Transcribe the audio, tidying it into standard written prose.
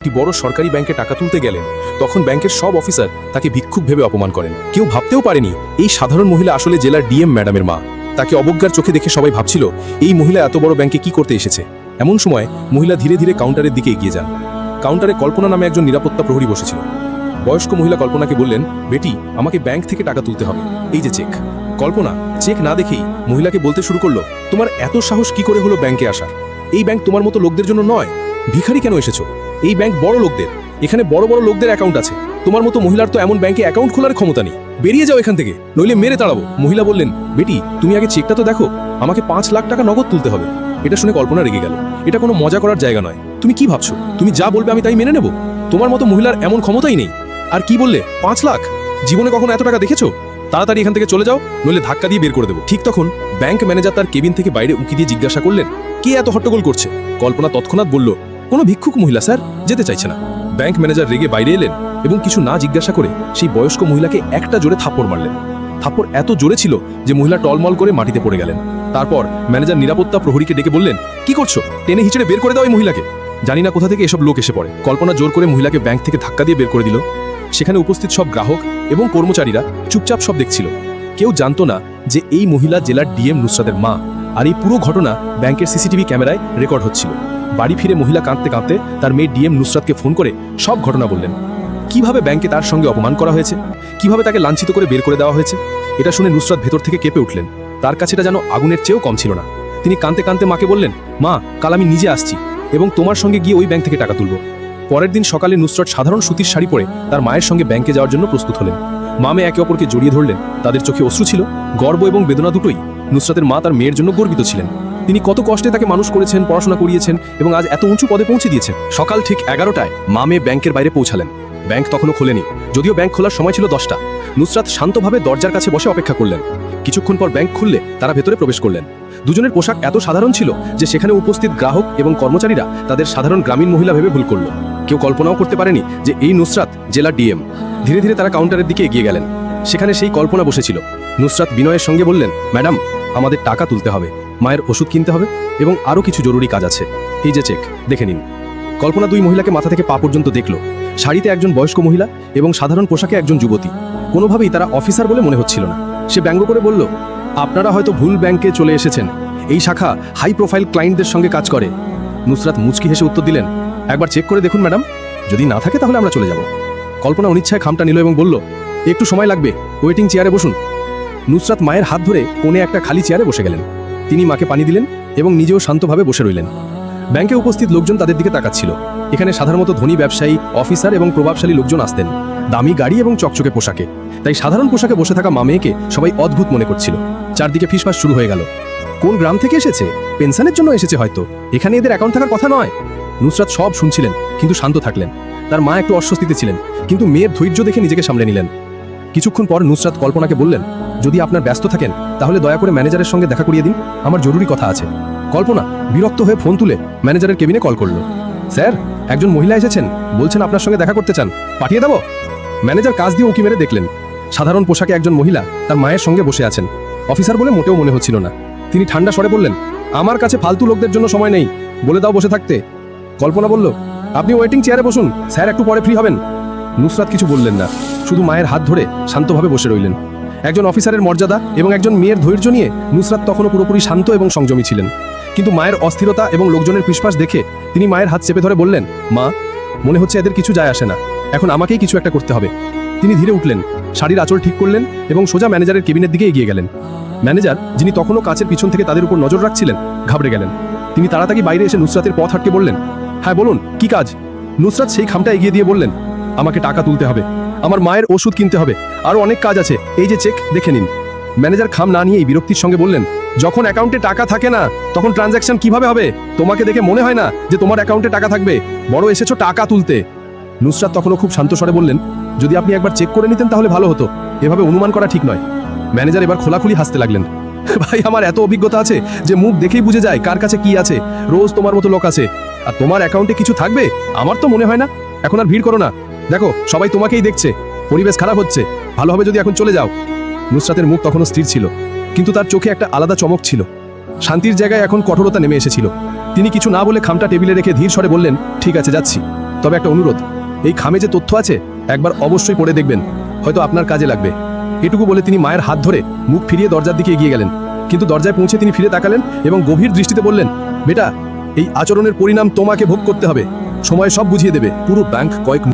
একটি বড় সরকারি ব্যাংকে টাকা তুলতে গেলেন, তখন ব্যাংকের সব অফিসার তাকে ভিক্ষুক ভেবে অপমান করেন। কেউ ভাবতেও পারেনি এই সাধারণ মহিলা আসলে জেলার ডিএম ম্যাডামের মা। তাকে অবজ্ঞার চোখে দেখে সবাই ভাবছিল এই মহিলা এত বড় ব্যাংকে কি করতে এসেছে। এমন সময় মহিলা ধীরে ধীরে কাউন্টারের দিকে এগিয়ে যান। কাউন্টারে কল্পনা নামে একজন নিরাপত্তা প্রহরী বসেছিল। বয়স্ক মহিলা কল্পনাকে বললেন, বেটি, আমাকে ব্যাংক থেকে টাকা তুলতে হবে, এই যে চেক। কল্পনা চেক না দেখেই মহিলাকে বলতে শুরু করলো, তোমার এত সাহস কি করে হলো ব্যাংকে আসার? এই ব্যাংক তোমার মতো লোকদের জন্য নয়। ভিখারি কেন এসেছো? এই ব্যাংক বড় লোকদের, এখানে বড় বড় লোকদের অ্যাকাউন্ট আছে। তোমার মতো মহিলার তো এমন ব্যাংকে অ্যাকাউন্ট খোলার ক্ষমতা নেই। বেরিয়ে যাও এখান থেকে, নইলে মেরে তাড়াবো। মহিলা বললেন, বেটি, তুমি আগে চেকটা তো দেখো, আমাকে 5 লাখ টাকা নগদ তুলতে হবে। এটা শুনে কল্পনা রেগে গেল। এটা কোনো মজা করার জায়গা নয়। তুমি কি ভাবছো তুমি যা বলবে আমি তাই মেনে নেব? তোমার মতো মহিলার এমন ক্ষমতাই নেই। আর কি বললে 5 লাখ? জীবনে কখনো এত টাকা দেখেছো? তাড়াতাড়ি এখান থেকে চলে যাও, নইলে ধাক্কা দিয়ে বের করে দেবো। ঠিক তখন ব্যাংক ম্যানেজার তার কেবিন থেকে বাইরে উঁকি দিয়ে জিজ্ঞাসা করলেন, কে এত হট্টগোল করছে? কল্পনা তৎক্ষণাৎ বলল, কোনো ভিক্ষুক মহিলা স্যার, যেতে চাইছে না। ব্যাংক ম্যানেজার রেগে বাইরে এলেন এবং কিছু না জিজ্ঞাসা করে সেই বয়স্ক মহিলাকে একটা জোরে থাপ্পড় মারলেন। থাপ্পড় এত জোরে ছিল যে মহিলা টলমল করে মাটিতে পড়ে গেলেন। তারপর ম্যানেজার নিরাপত্তা প্রহরীকে ডেকে বললেন, কি করছো? টেনে হিচড়ে বের করে দাও এই মহিলাকে। জানি না কোথা থেকে এসব লোক এসে পড়ে। কল্পনা জোর করে মহিলাকে ব্যাংক থেকে ধাক্কা দিয়ে বের করে দিল। সেখানে উপস্থিত সব গ্রাহক এবং কর্মচারীরা চুপচাপ সব দেখছিল। কেউ জানতো না যে এই মহিলা জেলার ডিএম নুসরাতের মা, আর এই পুরো ঘটনা ব্যাংকের সিসিটিভি ক্যামেরায় রেকর্ড হচ্ছিল। বাড়ি ফিরে মহিলা কাঁদতে কাঁদতে তার মেয়ে ডিএম নুসরাতকে ফোন করে সব ঘটনা বললেন। কিভাবে ব্যাংকে তার সঙ্গে অপমান করা হয়েছে, কিভাবে তাকে লাঞ্ছিত করে বের করে দেওয়া হয়েছে। এটা শুনে নুসরাত ভেতর থেকে কেঁপে উঠলেন। তার কাছে এটা যেন আগুনের চেয়েও কম ছিল না। তিনি কাঁদতে কাঁদতে মাকে বললেন, মা, কাল আমি নিজে আসছি এবং তোমার সঙ্গে গিয়ে ওই ব্যাংক থেকে টাকা তুলব। পরের দিন সকালে নুসরাত সাধারণ সুতির শাড়ি পরে তার মায়ের সঙ্গে ব্যাংকে যাওয়ার জন্য প্রস্তুত হলেন। মা মেয়ে একে অপরকে জড়িয়ে ধরলেন। তাদের চোখে অশ্রু ছিল, গর্ব এবং বেদনা দুটোই। নুসরাতের মা তার মেয়ের জন্য গর্বিত ছিলেন। তিনি কত কষ্টে তাকে মানুষ করেছেন, পড়াশোনা করিয়েছেন এবং আজ এত উঁচু পদে পৌঁছে দিয়েছেন। সকাল ঠিক 11টায় মা মেয়ে ব্যাংকের বাইরে পৌঁছালেন। ব্যাংক তখনও খোলেনি, যদিও ব্যাংক খোলার সময় ছিল 10টা। নুসরাত শান্তভাবে দরজার কাছে বসে অপেক্ষা করলেন। কিছুক্ষণ পর ব্যাংক খুললে তারা ভেতরে প্রবেশ করলেন। দুজনের পোশাক এত সাধারণ ছিল যে সেখানে উপস্থিত গ্রাহক এবং কর্মচারীরা তাদের সাধারণ গ্রামীণ মহিলা ভেবে ভুল করল। কেউ কল্পনাও করতে পারেনি যে এই নুসরাত জেলার ডিএম। ধীরে ধীরে তারা কাউন্টারের দিকে এগিয়ে গেলেন। সেখানে সেই কল্পনা বসেছিল। নুসরাত বিনয়ের সঙ্গে বললেন, ম্যাডাম, আমাদের টাকা তুলতে হবে, মায়ের ওষুধ কিনতে হবে এবং আরও কিছু জরুরি কাজ আছে। এই যে চেক, দেখে নিন। কল্পনা দুই মহিলাকে মাথা থেকে পা পর্যন্ত দেখল। শাড়িতে একজন বয়স্ক মহিলা এবং সাধারণ পোশাকে একজন যুবতী। কোনোভাবেই তারা অফিসার বলে মনে হচ্ছিল না। সে ব্যঙ্গ করে বলল, আপনারা হয়তো ভুল ব্যাংকে চলে এসেছেন। এই শাখা হাই প্রোফাইল ক্লায়েন্টদের সঙ্গে কাজ করে। নুসরাত মুচকি হেসে উত্তর দিলেন, একবার চেক করে দেখুন ম্যাডাম, যদি না থাকে তাহলে আমরা চলে যাব। কল্পনা অনিচ্ছায় খামটা নিল এবং বলল, একটু সময় লাগবে, ওয়েটিং চেয়ারে বসুন। নুসরাত মায়ের হাত ধরে কোণে একটা খালি চেয়ারে বসে গেলেন। তিনি মাকে পানি দিলেন এবং নিজেও শান্তভাবে বসে রইলেন। ব্যাংকে উপস্থিত লোকজন তাদের দিকে তাকাচ্ছিল। এখানে সাধারণত ধনী ব্যবসায়ী, অফিসার এবং প্রভাবশালী লোকজন আসতেন, দামি গাড়ি এবং চকচকে পোশাকে। তাই সাধারণ পোশাকে বসে থাকা মা মেয়েকে সবাই অদ্ভুত মনে করছিল। চারদিকে ফিসফাস শুরু হয়ে গেল। কোন গ্রাম থেকে এসেছে? পেনশনের জন্য এসেছে হয়তো। এখানে এদের অ্যাকাউন্ট থাকার কথা নয়। নুসরাত সব শুনছিলেন কিন্তু শান্ত থাকলেন। তার মা একটু অস্বস্তিতে ছিলেন, কিন্তু মেয়ের ধৈর্য দেখে নিজেকে সামলে নিলেন। কিছুক্ষণ পর নুসরাত কল্পনাকে বললেন, যদি আপনার ব্যস্ত থাকেন তাহলে দয়া করে ম্যানেজারের সঙ্গে দেখা করিয়ে দিন, আমার জরুরি কথা আছে। কল্পনা বিরক্ত হয়ে ফোন তুলে ম্যানেজারের কেবিনে কল করল। স্যার, একজন মহিলা এসেছেন, বলছেন আপনার সঙ্গে দেখা করতে চান, পাঠিয়ে দেব? ম্যানেজার কাজ দিয়ে উঁকি মেরে দেখলেন সাধারণ পোশাকে একজন মহিলা তার মায়ের সঙ্গে বসে আছেন। অফিসার বলে মোটেও মনে হচ্ছিল না। তিনি ঠান্ডা স্বরে বললেন, আমার কাছে ফালতু লোকদের জন্য সময় নেই, বলে দাও বসে থাকতে। কল্পনা বলল, আপনি ওয়েটিং চেয়ারে বসুন, স্যার একটু পরে ফ্রি হবেন। নুসরাত কিছু বললেন না, শুধু মায়ের হাত ধরে শান্তভাবে বসে রইলেন। একজন অফিসারের মর্যাদা এবং একজন মেয়ের ধৈর্য নিয়ে নুসরাত তখনও পুরোপুরি শান্ত এবং সংযমী ছিলেন। কিন্তু মায়ের অস্থিরতা এবং লোকজনের ফিসফাস দেখে তিনি মায়ের হাত চেপে ধরে বললেন, মা, মনে হচ্ছে এদের কিছু যায় আসে না, এখন আমাকেই কিছু একটা করতে হবে। তিনি ধীরে উঠলেন, শাড়ির আঁচল ঠিক করলেন এবং সোজা ম্যানেজারের কেবিনের দিকে এগিয়ে গেলেন। ম্যানেজার, যিনি তখনও কাচের পিছন থেকে তাদের উপর নজর রাখছিলেন, ঘাবড়ে গেলেন। তিনি তাড়াতাড়ি বাইরে এসে নুসরাতের পথ আটকে বললেন, হ্যাঁ বলুন, কি কাজ? নুসরাত সেই খামটা এগিয়ে দিয়ে বললেন, আমাকে টাকা তুলতে হবে, আমার মায়ের ওষুধ কিনতে হবে, আরও অনেক কাজ আছে, এই যে চেক, দেখে নিন। ম্যানেজার খাম না নিয়েই বিরক্তির সঙ্গে বললেন, যখন অ্যাকাউন্টে টাকা থাকে না তখন ট্রানজ্যাকশন কিভাবে হবে? তোমাকে দেখে মনে হয় না যে তোমার অ্যাকাউন্টে টাকা থাকবে, বড় এসেছো টাকা তুলতে। নুসরাত তখনও খুব শান্ত স্বরে বললেন, যদি আপনি একবার চেক করে নিতেন তাহলে ভালো হতো, এভাবে অনুমান করা ঠিক নয়। ম্যানেজার এবার খোলাখুলি হাসতে লাগলেন, ভাই, আমার এত অভিজ্ঞতা আছে যে মুখ দেখেই বুঝে যায় কার কাছে কি আছে। রোজ তোমার মতো লোক আছে, আর তোমার অ্যাকাউন্টে কিছু থাকবে আমার তো মনে হয় না। এখন আর ভিড় করো না, দেখো সবাই তোমাকেই দেখছে, পরিবেশ খারাপ হচ্ছে, ভালো হবে যদি এখন চলে যাও। নুসরাতের মুখ তখনও স্থির ছিল, কিন্তু তার চোখে একটা আলাদা চমক ছিল। শান্তির জায়গায় এখন কঠোরতা নেমে এসেছিল। তিনি কিছু না বলে খামটা টেবিলে রেখে ধীর স্বরে বললেন, ঠিক আছে, যাচ্ছি। তবে একটা অনুরোধ, এই খামে যে তথ্য আছে একবার অবশ্যই পড়ে দেখবেন, হয়তো আপনার কাজে লাগবে। এটুকু বলে তিনি মায়ের হাত ধরে মুখ ফিরিয়ে দরজার দিকে এগিয়ে গেলেন। কিন্তু দরজায় পৌঁছে তিনি ফিরে তাকালেন এবং গভীর দৃষ্টিতে বললেন, বেটা, এই আচরণের পরিণাম তোমাকে ভোগ করতে হবে, সময় সব বুঝিয়ে দেবে। পুরো ব্যাংক কয়েক